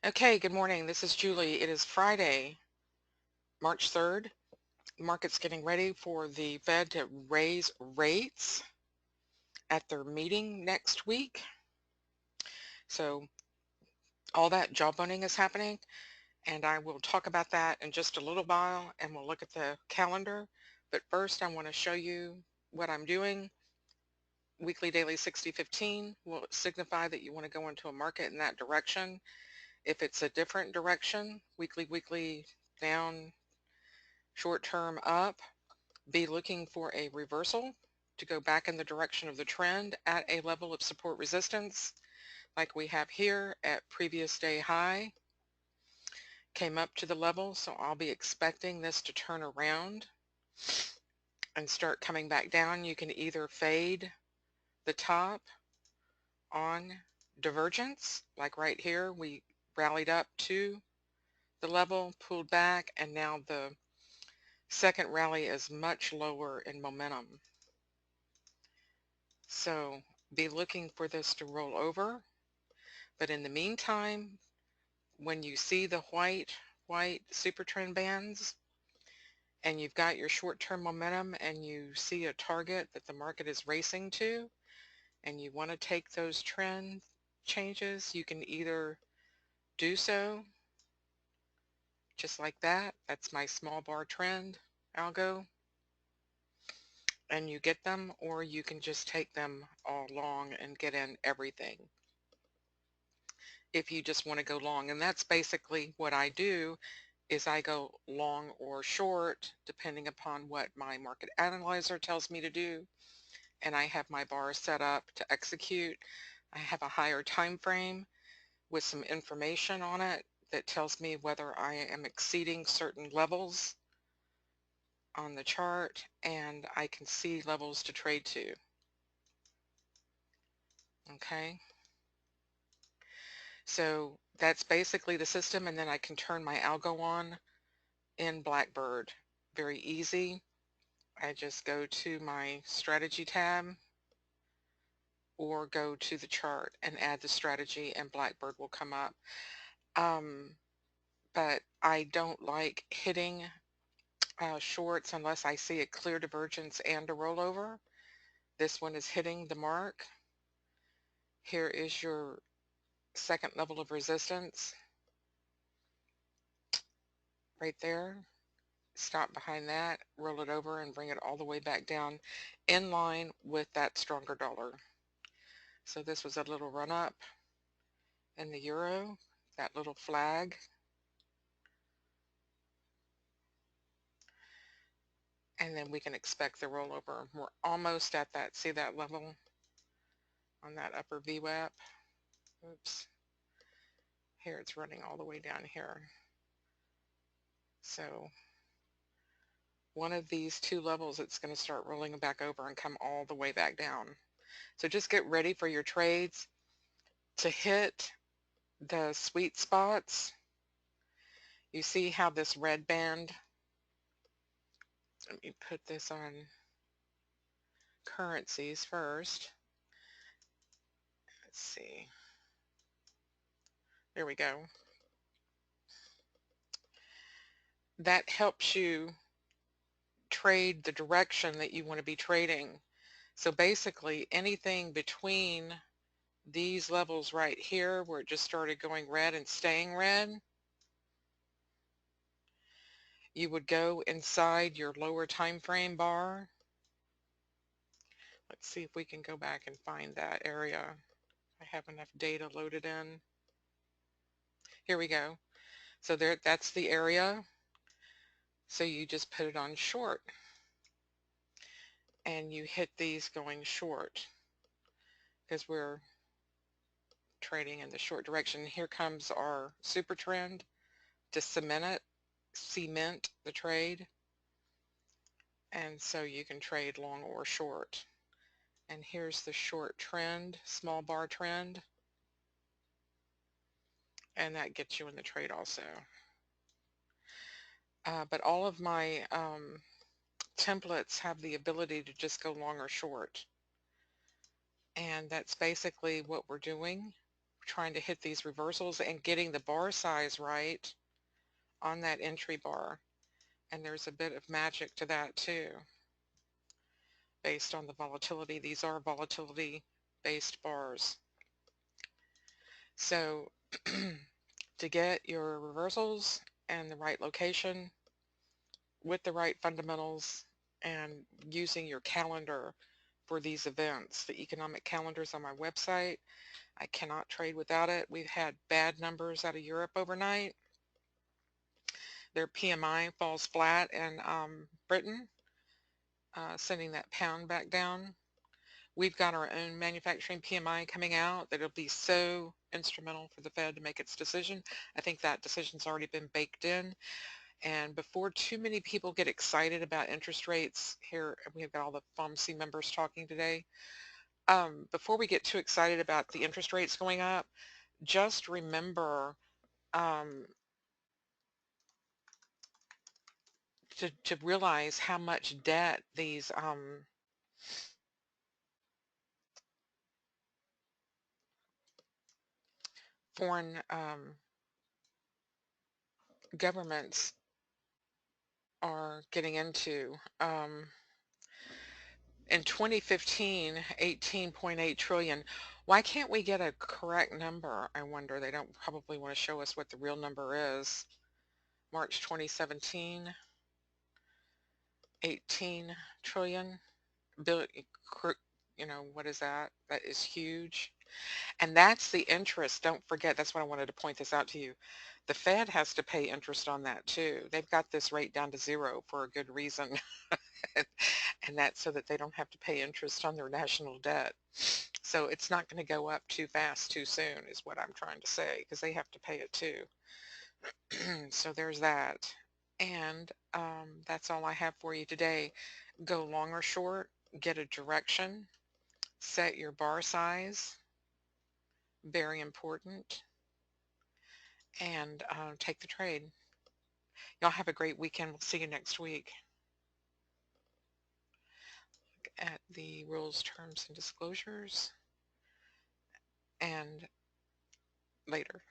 Okay, good morning. This is Julie. It is Friday, March 3rd. The market's getting ready for the Fed to raise rates at their meeting next week. So all that jawboning is happening, and I will talk about that in just a little while, and we'll look at the calendar. But first, I want to show you what I'm doing. Weekly, daily 60-15 will signify that you want to go into a market in that direction. If it's a different direction, weekly down, short term up, be looking for a reversal to go back in the direction of the trend at a level of support resistance like we have here at previous day high. Came up to the level, so I'll be expecting this to turn around and start coming back down. You can either fade the top on divergence, like right here, we rallied up to the level, pulled back, and now the second rally is much lower in momentum. So be looking for this to roll over. But in the meantime, when you see the white super trend bands and you've got your short-term momentum and you see a target that the market is racing to and you want to take those trend changes, you can either do so just like that. That's my small bar trend algo, and you get them, or you can just take them all long and get in everything if you just want to go long. And that's basically what I do, is I go long or short depending upon what my market analyzer tells me to do, and I have my bar set up to execute. I have a higher time frame with some information on it that tells me whether I am exceeding certain levels on the chart, and I can see levels to trade to. Okay, so that's basically the system, and then I can turn my algo on in Blackbird. Very easy. I just go to my strategy tab or go to the chart and add the strategy, and Blackbird will come up. But I don't like hitting shorts unless I see a clear divergence and a rollover. This one is hitting the mark. Here is your second level of resistance right there. Stop behind that, roll it over, and bring it all the way back down in line with that stronger dollar. So this was a little run up in the euro, that little flag. And then we can expect the rollover. We're almost at that, see that level on that upper VWAP? Oops. Here it's running all the way down here. So one of these two levels, it's going to start rolling back over and come all the way back down. So just get ready for your trades to hit the sweet spots. You see how this red band, let me put this on currencies first. Let's see. There we go. That helps you trade the direction that you want to be trading. So basically anything between these levels right here where it just started going red and staying red, you would go inside your lower time frame bar. Let's see if we can go back and find that area. I have enough data loaded in. Here we go. So there, that's the area. So you just put it on short and you hit these going short because we're trading in the short direction. Here comes our super trend to cement the trade. And so you can trade long or short. And here's the short trend, small bar trend. And that gets you in the trade also. But all of my templates have the ability to just go long or short. And that's basically what we're doing. trying to hit these reversals and getting the bar size right on that entry bar. And there's a bit of magic to that too, based on the volatility. These are volatility based bars. So to get your reversals and the right location with the right fundamentals and using your calendar for these events, the economic calendars on my website, I cannot trade without it. We've had bad numbers out of Europe overnight. Their PMI falls flat in Britain, sending that pound back down. We've got our own manufacturing PMI coming out that'll be so instrumental for the Fed to make its decision. I think that decision's already been baked in. And before too many people get excited about interest rates, here we've got all the FOMC members talking today. Before we get too excited about the interest rates going up, just remember um, to realize how much debt these foreign governments are getting into. In 2015, 18.8 trillion. Why can't we get a correct number? I wonder. They don't probably want to show us what the real number is. March 2017, 18 trillion. You know, what is that? That is huge. And that's the interest. Don't forget, that's what I wanted to point this out to you. The Fed has to pay interest on that too. They've got this rate down to zero for a good reason. And that's so that they don't have to pay interest on their national debt. So it's not going to go up too fast too soon is what I'm trying to say, because they have to pay it too. So there's that. And that's all I have for you today. Go long or short, get a direction, set your bar size, very important, and take the trade. Y'all have a great weekend. We'll see you next week. Look at the rules, terms, and disclosures, and later.